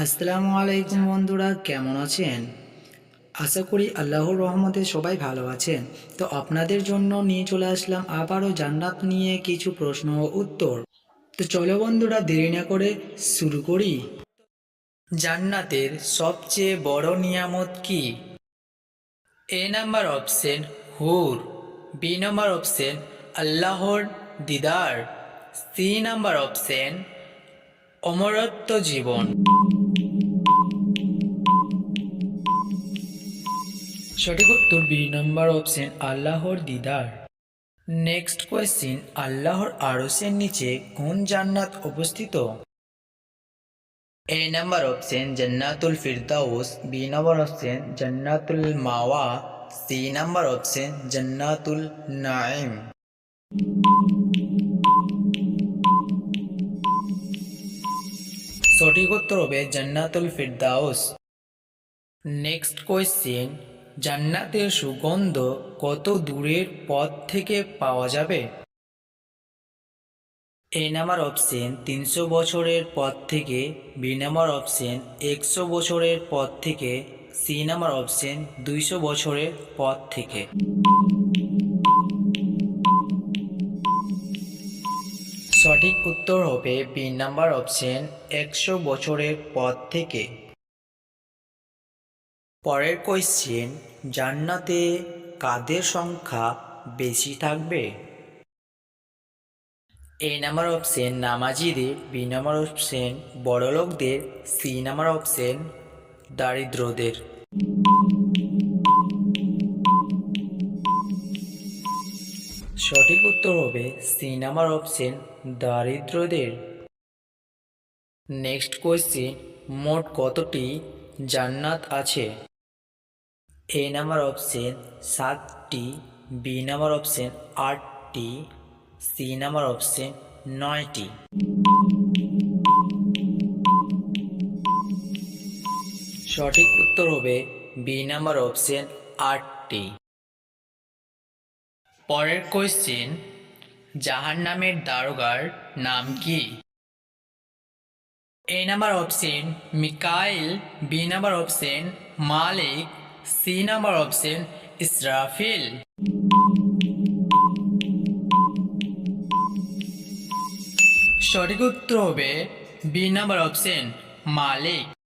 আসসালামু আলাইকুম বন্ধুরা, কেমন আছেন? আশা করি আল্লাহর রহমতে সবাই ভালো আছেন। তো আপনাদের জন্য নিয়ে চলে আসলাম আবারও জান্নাত নিয়ে কিছু প্রশ্ন ও উত্তর। তো চলো বন্ধুরা, দেরি না করে শুরু করি। জান্নাতের সবচেয়ে বড় নিয়ামত কি? এ নাম্বার অপশন হুর, বি নাম্বার অপশন আল্লাহর দিদার, সি নাম্বার অপশন অমরত্ব জীবন। সঠিক উত্তর বি নম্বর অপশন আল্লাহর দিদার। নেক্সট কোয়েশ্চেন, আল্লাহর আরশের নিচে কোন জান্নাত অবস্থিত? এ নাম্বার অপশন জান্নাতুল ফিরদাউস, বি নাম্বার অপশন জান্নাতুল মাওয়া, সি নাম্বার অপশন জান্নাতুল নাঈম। সঠিক উত্তর হবে জান্নাতুল ফিরদাউস। নেক্সট কোয়েশ্চেন, জান্নাতের সুগন্ধ কত দূরের পথ থেকে পাওয়া যাবে? এ নাম্বার অপশন 300 বছরের পথ থেকে, বি নাম্বার অপশন 100 বছরের পথ থেকে, সি নাম্বার অপশন 200 বছরের পথ থেকে। সঠিক উত্তর হবে বি নাম্বার অপশন 100 বছরের পথ থেকে। পরের কোয়েশ্চেন, জান্নাতে কাদের সংখ্যা বেশি থাকবে? এ নাম্বার অপশন নামাজিদের, বি নাম্বার অপশন বড়লোকদের, সি নাম্বার অপশন দারিদ্রদের। সঠিক উত্তর হবে সি নাম্বার অপশন দারিদ্রদের। নেক্সট কোয়েশ্চেন, মোট কতটি জান্নাত আছে? এ নাম্বার অপশন 7টি, বি নাম্বার অপশন 8টি, সি নাম্বার অপশন 9টি। সঠিক উত্তর হবে বি নাম্বার অপশন 8টি। পরের কোয়েশ্চেন, জাহান্নামের দারোগার নাম কি? A number option Mikail, B number option Malik, C number option Israfil. সঠিক উত্তর হবে বি নাম্বার অপশন মালিক।